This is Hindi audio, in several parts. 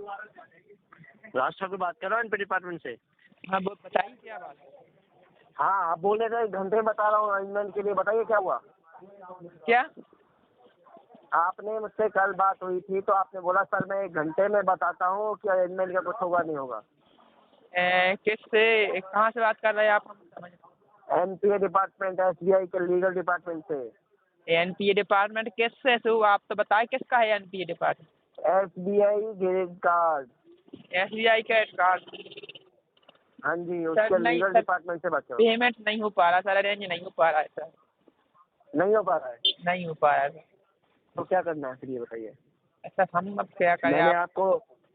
राज ठाकुर बात कर रहा हूँ एनपी डिपार्टमेंट से। हाँ बताइए क्या बात है। हाँ, आप बोल रहे थे 1 घंटे में बता रहा हूँ अरेंजमेंट के लिए, बताइए क्या हुआ। क्या आपने मुझसे कल बात हुई थी तो आपने बोला सर मैं 1 घंटे में बताता हूँ कि अरेंजमेंट का कुछ होगा नहीं होगा। किससे, कहाँ से बात कर रहे हैं आप? हम समझ एनपीए डिपार्टमेंट, एसबीआई के लीगल डिपार्टमेंट से। एनपीए डिपार्टमेंट किससे से हुआ? आप तो बताए किसका है NPA department? SBI credit card. SBI का कार्ड। हाँ जी, सर उसके नहीं लीगल सर, डिपार्टमेंट से बात कर रहा हूँ। पेमेंट नहीं हो पा रहा सर, अरेंज नहीं हो पा रहा है सर। नहीं हो पा रहा है? नहीं हो पा रहा है सर। तो क्या करना है फिर ये बताइए। सर हम अब क्या करें?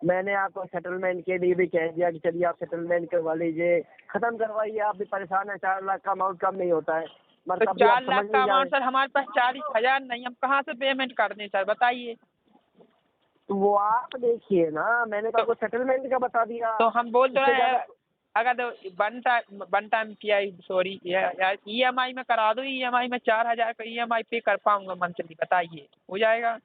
मैंने आपको सेटलमेंट के लिए भी कह दिया कि चलिए आप सेटलमेंट करवा लीजिए, खत्म करवाइए। आप भी परेशान हैं, 4 लाख का अमाउंट कम नहीं होता है, तो मगर तब भी 4 आप लाख समझ का नहीं जा अमाउंट रहे। सर हमारे पास 40,000 नहीं, हम कहाँ से पेमेंट कर दें सर, बताइए। तो वो आप देखिए ना, मैंने तो आपको सेटलमेंट का बता दिया। तो हम बोल तो इससे रहे हैं, ज़्यादा अगर वन टाइम किया, सॉरी यार ईएमआई में करा दो, ईएमआई में 4,000 का ईएमआई पे कर पाऊंगा मंथली, बताइए हो जाएगा?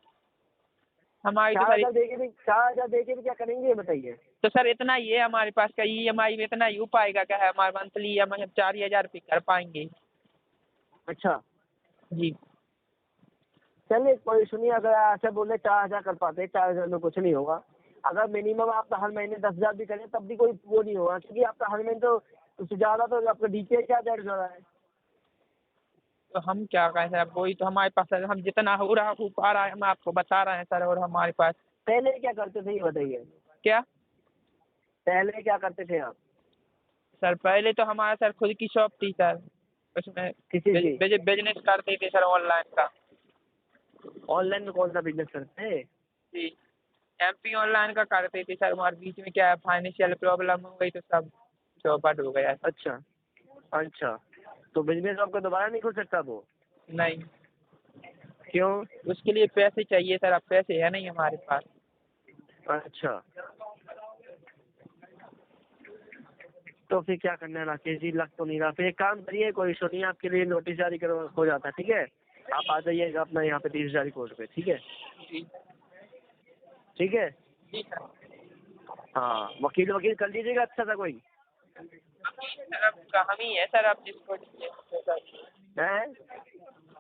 हमारी तो 4,000 सर, दे के भी 4,000 दे के भी क्या करेंगे ये बताइए। तो सर इतना ही है हमारे पास का ईएमआई में, इतना ही हो पाएगा क्या है? हमारे मंथली ईएमआई हम 4,000 पे कर पाएंगे। अच्छा जी चलिए कोई सुनिए, अगर ऐसे बोले 4,000 कर पाते, 4,000 में कुछ नहीं होगा। अगर मिनिमम आप हर महीने 10,000 भी करें तब भी कोई वो नहीं होगा, क्योंकि आपका हर महीने तो उससे ज़्यादा तो आपका डीपीए क्या दर्ज हो रहा है। तो हम क्या कहें सर, वही तो हमारे पास है, हम जितना हो पा रहा है हम आपको बता रहे हैं सर, और हमारे पास पहले क्या करते थे ये बताइए। क्या? पहले क्या करते थे आप? सर पहले तो हमारा सर खुद की शॉप थी सर, उसमें किसी की? बिजनेस करते थे सर ऑनलाइन का। ऑनलाइन में कौन सा बिजनेस करते हैं? जी एमपी ऑनलाइन का करते थे सर, हमारे बीच में क्या है फाइनेंशियल प्रॉब्लम हो गई तो सब चौपट हो गया। अच्छा अच्छा, तो बिजनेस आपका दोबारा नहीं खुल सकता वो? नहीं, क्यों? उसके लिए पैसे चाहिए सर, अब पैसे है नहीं हमारे पास। अच्छा, तो फिर क्या करना है राकेश जी, लग तो नहीं रहा। फिर एक काम करिए, कोई इशू नहीं, आपके लिए नोटिस जारी कर हो जाता है, ठीक है। आप आ जाइएगा अपना यहाँ पे 30,000 कोर्ट पे, ठीक है। जी ठीक है, जी सर। हाँ वकील कर लीजिएगा अच्छा सा कोई। सर अब हम ही है सर, अब जिसको हैं?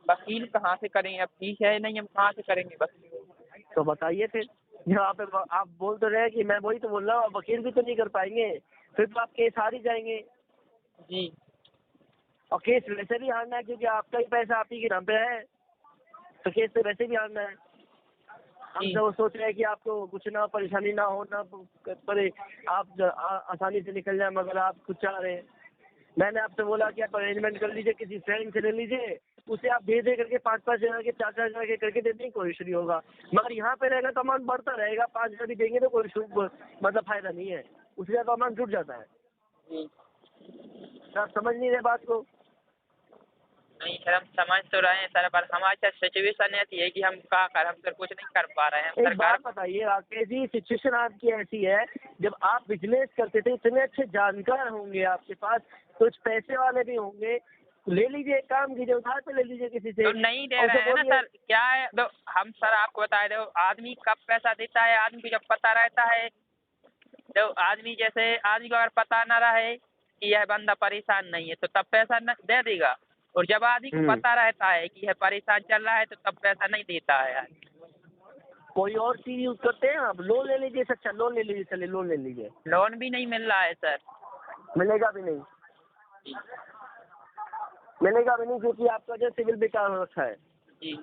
वकील कहाँ से करेंगे, अब फीस है नहीं, हम कहाँ से करेंगे वकील? तो बताइए फिर, जब आप बोल तो रहे हैं कि मैं वही तो बोल रहा हूँ, वकील भी तो नहीं कर पाएंगे, फिर तो आप केस हार ही जाएंगे। जी और केस वैसे भी हारना है क्योंकि आपका ही पैसा आप ही के नाम पे है, तो केस तो वैसे भी हारना है। हम जी तो सोच रहे हैं कि आपको कुछ ना परेशानी ना हो, ना परे, आप आसानी से निकल जाए, मगर आप कुछ चाह रहे हैं। मैंने आपसे बोला कि आप अरेंजमेंट कर लीजिए, किसी फ्रेंड से ले लीजिए, उसे आप दे करके 5,000 के 4,000 के करके दे देंगे, कोई इशू नहीं होगा। मगर यहाँ पे रहेगा तो अमाउंट बढ़ता रहेगा, 5,000 भी देंगे तो कोई मतलब फायदा नहीं है, उससे ज़्यादा अमाउंट जुट जाता है। जी आप समझ नहीं रहे बात को। नहीं सर, हम समझ तो रहे हैं सर, पर हमारे साथ सिचुएशन ऐसी है कि हम क्या कर, हम सर कुछ नहीं कर पा रहे हैं, हम एक सरकार। बात बताइए राकेश जी, सिचुएशन आपकी ऐसी है, जब आप बिजनेस करते थे इतने अच्छे जानकार होंगे आपके पास, कुछ पैसे वाले भी होंगे, ले लीजिए, एक काम कीजिए, उधार पे ले लीजिए किसी से। तो नहीं दे और उसे रहे हैं ना बोलिए, सर, क्या है तो हम सर आपको बता दो, आदमी कब पैसा देता है, आदमी को जब पता रहता है। तो आदमी जैसे आदमी को अगर पता ना रहे कि यह बंदा परेशान नहीं है तो तब पैसा न दे देगा, और जब आदमी को पता रहता है कि यह परेशान चल रहा है तो तब पैसा नहीं देता है आदमी। कोई और चीज यूज करते हैं आप, लोन ले लीजिए। अच्छा लोन ले लीजिए, चलिए लोन ले लीजिए। लोन भी नहीं मिल रहा है सर। मिलेगा भी नहीं, मिलेगा भी नहीं, क्योंकि आपका जो सिविल बेकार हो रखा है। जी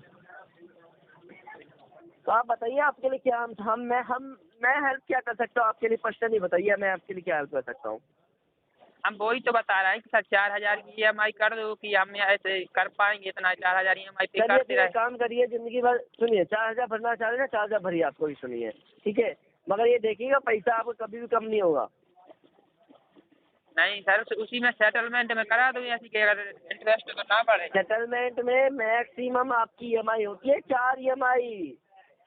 तो आप बताइए आपके लिए क्या मैं हेल्प क्या कर सकता हूँ आपके लिए, पर्सनली बताइए मैं आपके लिए क्या हेल्प कर सकता हूँ। हम वही तो बता रहे हैं कि सर 4,000 की ईएमआई कर दो, कि हम ऐसे कर पाएंगे इतना, 4,000 ईएमआई पे चलिए करते फिर रहे। एक काम करिए, जिंदगी भर सुनिए, 4,000 भरना चाह रहे हैं ना, 4,000 भरिए, आपको ही सुनिए, ठीक है। मगर ये देखिएगा पैसा आपको कभी भी कम नहीं होगा। नहीं सर, उसी में सेटलमेंट में करा दो, ऐसी कि अगर इंटरेस्ट तो ना बढ़े। सेटलमेंट में मैक्सिमम आपकी ईएमआई होती है 4 ईएमआई,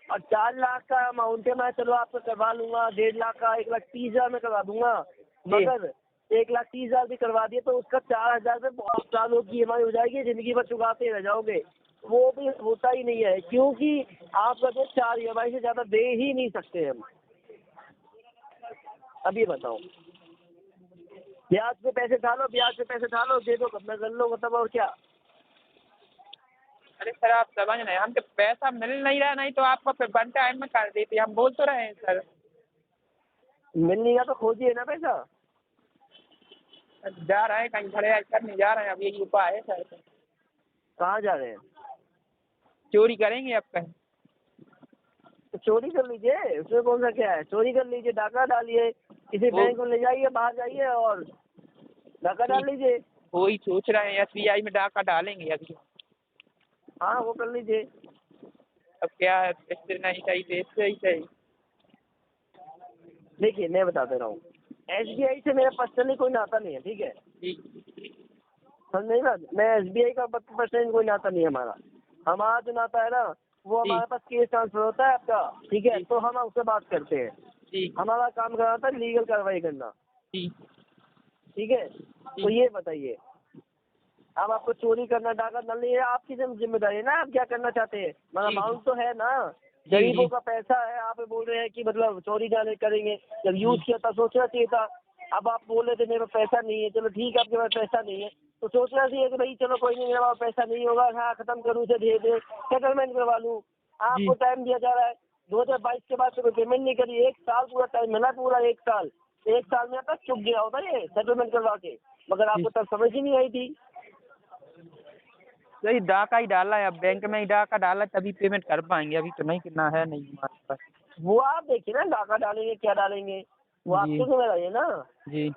और 4 लाख का अमाउंट है, मैं चलो आपको करवा लूंगा, 1.5 लाख का 1,30,000 में करवा दूंगा। मगर 1,30,000 भी करवा दिए तो उसका 4,000 में बहुत सालों की ईएमआई हो जाएगी, जिंदगी भर चुकाते रह जाओगे। वो भी होता ही नहीं है, क्योंकि आप जो 4 ईएमआई से ज्यादा दे ही नहीं सकते हम। अभी बताओ। ब्याज पे पैसे डालो, ब्याज पे पैसे डालो, दे दो, मैं कर लो, मतलब और क्या। अरे सर आप समझ नहीं, हम तो पैसा मिल नहीं रहा, नहीं तो आपको फिर वन टाइम में कर देते, हम बोल तो रहे हैं सर। मिल नहीं रहा तो खोजिए ना पैसा। जा रहे हैं कहीं भरे कर नहीं जा रहे हैं, अब यही उपाय है सर। कहाँ जा रहे हैं? चोरी करेंगे अब कहीं? तो चोरी कर लीजिए, उसमें कौन सा क्या है, चोरी कर लीजिए, डाका डालिए, किसी बैंक में ले जाइए, बाहर जाइए और डाका डाल लीजिए। वही सोच रहे हैं SBI में डाका डालेंगे अभी। हाँ वो कर लीजिए। अब क्या है, इससे नहीं सही तो इससे ही सही। देखिए मैं बता दे रहा हूँ, SBI से मेरा पर्सनली कोई नाता नहीं है, ठीक है, जी समझ नहीं बात। मैं SBI का पर्सनली कोई नाता नहीं है हमारा। हमारा जो नाता है ना, वो जी हमारे पास केस ट्रांसफर होता है आपका, ठीक है, जी तो हम उससे बात करते हैं। जी हमारा काम करना था लीगल कार्रवाई करना, जी ठीक है। तो ये बताइए, अब आपको चोरी करना, डाका डालना, ये आपकी जिम्मेदारी है ना, आप क्या करना चाहते हैं, मतलब जी अमाउंट तो है ना, जी गरीबों जी का पैसा है, आप बोल रहे हैं कि मतलब चोरी डाले करेंगे। जब यूज किया था सोचना चाहिए था। अब आप बोल रहे थे मेरे पास पैसा नहीं है, चलो ठीक है आपके पास पैसा नहीं है, तो सोचना चाहिए कि भाई चलो कोई नहीं, मेरे पास पैसा नहीं होगा, हाँ खत्म करूँ, उसे दे दे, सेटलमेंट करवा लूँ। जी आपको टाइम दिया जा रहा है 2022 के बाद से कोई पेमेंट नहीं करी, 1 साल पूरा टाइम मिला, पूरा 1 साल। 1 साल में आपका चुक गया होता ये सेटलमेंट करवा के, मगर आपको तब समझ ही नहीं आई थी। यही डाका ही डाला है, अब बैंक में ही डाका डाला तभी पेमेंट कर पाएंगे, अभी तो नहीं करना है नहीं हमारे पास। वो आप देखिए ना, डाका डालेंगे क्या डालेंगे, वो जी आपके जिम्मेदारी है ना। जी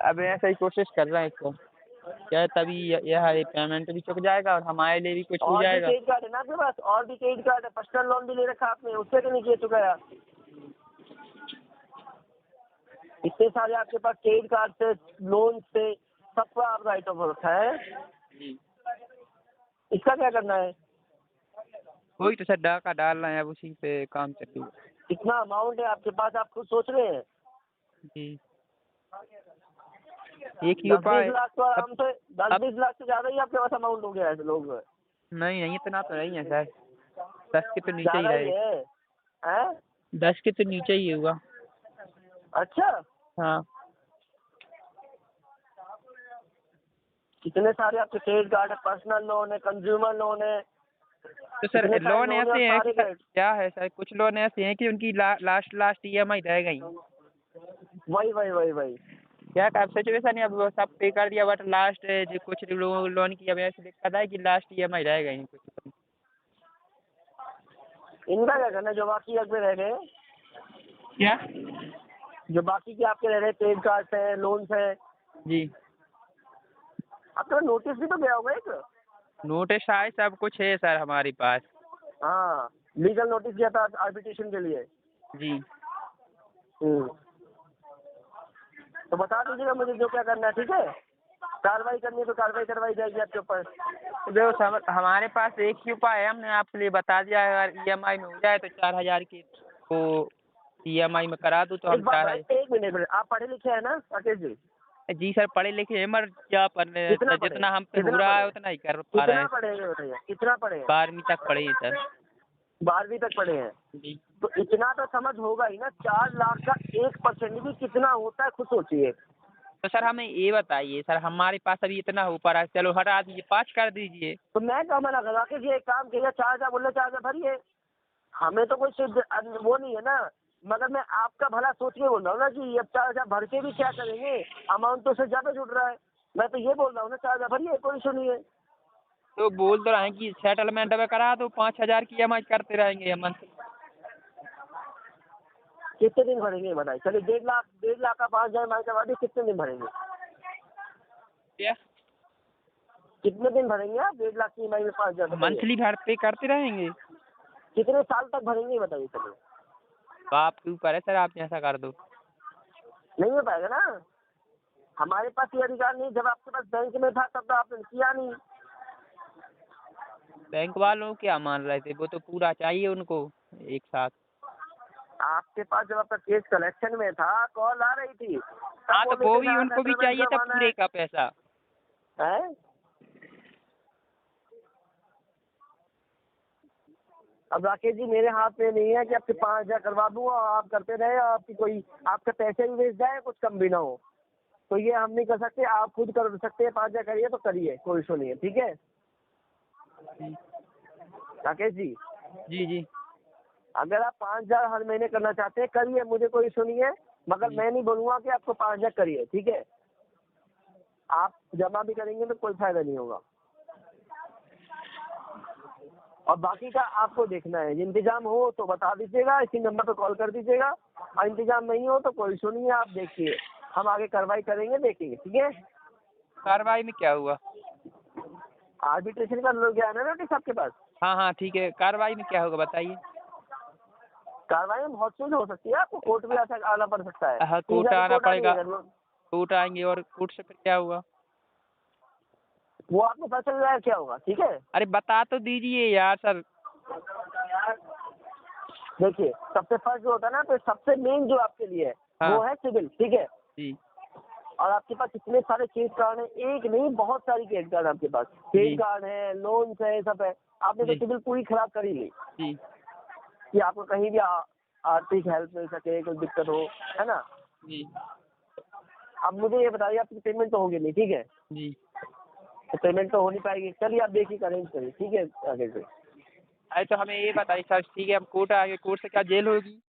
अब ऐसा ही कोशिश कर रहे हैं इसको, क्या है, तभी यह पेमेंट भी चुक जाएगा और हमारे लिए भी कुछ हो और भी जाएगा। क्रेडिट कार्ड है ना आपके पास, और भी क्रेडिट कार्ड है, पर्सनल लोन भी ले रखा आपने, उससे तो नहीं किया चुका है। इतने सारे आपके पास क्रेडिट कार्ड से, लोन से, सबका आप राइट ऑफ रखा है, जी इसका क्या करना है? वही तो सर डाका डाल रहे हैं, अब उसी पे काम चलेगा। कितना अमाउंट है आपके पास, आप खुद सोच रहे हैं? जी एक ही 10-20 उपाय। लाख तो आराम से, दस अब बीस लाख से ज्यादा ही आपके पास अमाउंट हो गया है लोग। नहीं नहीं इतना तो नहीं है सर, 10 के तो नीचे ही ज्यादा ही रहेगा, है? 10 के तो नीचे ही होगा। अच्छा, हाँ कितने सारे आपके क्रेडिट कार्ड है, पर्सनल लोन है, कंज्यूमर लोन है, तो सर कितने सारे लोन लोन है और ऐसे हैं कि सारे सर, क्रेडिट। क्या है सर, कुछ लोन ऐसे हैं कि उनकी लास्ट EMI रह गई। वही वही वही वही क्या अब सिचुएशन है, अब वो सब पे कर दिया बट लास्ट जो कुछ लोन की अब ऐसी दिक्कत है कि लास्ट EMI रह गई कुछ। इनका क्या करना है जो बाकी आपके रह गए, क्या? जो बाकी के आपके रह रहे क्रेडिट कार्ड है, लोन्स है, जी आपका नोटिस भी तो गया होगा एक। नोटिस आए, सब कुछ है सर हमारे पास। हाँ, लीगल नोटिस दिया था आर्बिट्रेशन के लिए। जी तो बता दीजिएगा मुझे जो क्या करना है, ठीक है, कार्रवाई करनी है तो कार्रवाई करवाई जाएगी आपके ऊपर। जो हमारे पास एक ही उपाय है, हमने आपके लिए बता दिया है, अगर EMI में हो जाए तो 4000 की को EMI में करा दूँ तो हम एक बात 4000। एक मिनट, आप पढ़े लिखे हैं ना राकेश जी? जी सर पढ़े लिखे हैं, मगर क्या पढ़ने, कितना पढ़े, जितना हम पे हो कितना रहा है पढ़े, उतना ही कर पा रहे कितना हैं। पढ़े हैं बताइए, कितना पढ़े हैं? 12वीं तक पढ़े हैं सर। 12वीं तक पढ़े हैं, जी तो इतना तो समझ होगा ही ना, 4 लाख का 1% भी कितना होता है, खुद सोचिए। तो सर हमें ये बताइए सर, हमारे पास अभी इतना हो पा रहा है, चलो हटा दीजिए, 5 कर दीजिए। तो मैं क्या मना कर, राकेश जी एक काम कीजिए, 4,000 बोले, 4,000 भरिए, हमें तो कोई वो नहीं है ना, मगर मैं आपका भला सोच के बोल रहा हूँ ना कि अब 4,000 भर के भी क्या करेंगे, अमाउंट तो उससे ज्यादा जुड़ रहा है, मैं तो ये बोल रहा हूँ ना 4,000 भरिए, कोई इशू नहीं है। तो बोल तो रहे हैं कि सेटलमेंट में करा दो, 5000 की EMI करते रहेंगे मंथली। कितने दिन भरेंगे बताइए, चलिए 1.5 लाख का 5,000 माई करवा दिए, कितने दिन भरेंगे? क्या कितने दिन भरेंगे आप 1.5 लाख की EMI में 5,000? मंथली भर पे करते रहेंगे? कितने साल तक भरेंगे बताइए चलिए। तो आपके ऊपर है सर, आप ऐसा कर दो। नहीं हो पाएगा ना, हमारे पास ये अधिकार नहीं, जब आपके पास बैंक में था तब तो आपने किया नहीं। बैंक वालों क्या मान रहे थे, वो तो पूरा चाहिए उनको एक साथ। आपके पास जब आपका केस कलेक्शन में था, कॉल आ रही थी, हाँ तब तो बोल वो रहे थे भी ना उनको भी सेटलमेंट चाहिए था करवाना पूरे का पैसा। है। अब राकेश जी मेरे हाथ में नहीं है कि आपके 5,000 करवा दूँ और आप करते रहे, आपकी कोई आपका पैसे भी वेस्ट जाए, कुछ कम भी ना हो। तो ये हम नहीं कर सकते, आप खुद कर सकते हैं। 5,000 करिए तो करिए, कोई इशू नहीं है, ठीक है जी राकेश जी। जी जी अगर आप 5,000 हर महीने करना चाहते हैं करिए, मुझे कोई इशू नहीं है, मगर जी मैं नहीं बोलूँगा कि आपको 5,000 करिए, ठीक है। आप जमा भी करेंगे तो कोई फायदा नहीं होगा। और बाकी का आपको देखना है, इंतजाम हो तो बता दीजिएगा, इसी नंबर पर कॉल कर दीजिएगा, और इंतजाम नहीं हो तो कोई इशू नहीं है, आप देखिए, हम आगे कार्रवाई करेंगे, देखेंगे, ठीक है। कार्रवाई में क्या हुआ? आर्बिट्रेशन का लोग गया ना नोटिस आपके पास। हाँ हाँ ठीक है, कार्रवाई में क्या होगा बताइए। कार्रवाई में बहुत चीज हो सकती है, आपको कोर्ट भी आना पड़ सकता है। हाँ, कोर्ट सीधा आना रिपोर्ट आनी पड़ेगा। है अगर कोर्ट आएंगे और कोर्ट से फिर क्या हुआ? वो आपको पता चल जाए क्या होगा, ठीक है। अरे बता तो दीजिए यार सर। देखिए सबसे फर्स्ट जो होता है ना, तो सबसे मेन जो आपके लिए है हाँ। वो है सिविल, ठीक है। जी और आपके पास इतने सारे क्रेडिट कार्ड हैं, एक नहीं बहुत सारी क्रेडिट कार्ड आपके पास, क्रेडिट कार्ड है, लोन्स है, सब है। आपने तो जी सिविल पूरी खराब कर ही ली जी कि आपको कहीं भी आर्थिक हेल्प मिल सके, कोई दिक्कत हो, है ना। जी अब मुझे ये बताइए, आपकी पेमेंट तो होगी नहीं, ठीक है। जी। तो पेमेंट तो हो नहीं पाएगी, चलिए आप देखिए अरेंज करिए, ठीक है आगे से। अरे तो हमें ये बताइए सर, ठीक है हम कोर्ट आएंगे, कोर्ट से क्या जेल होगी?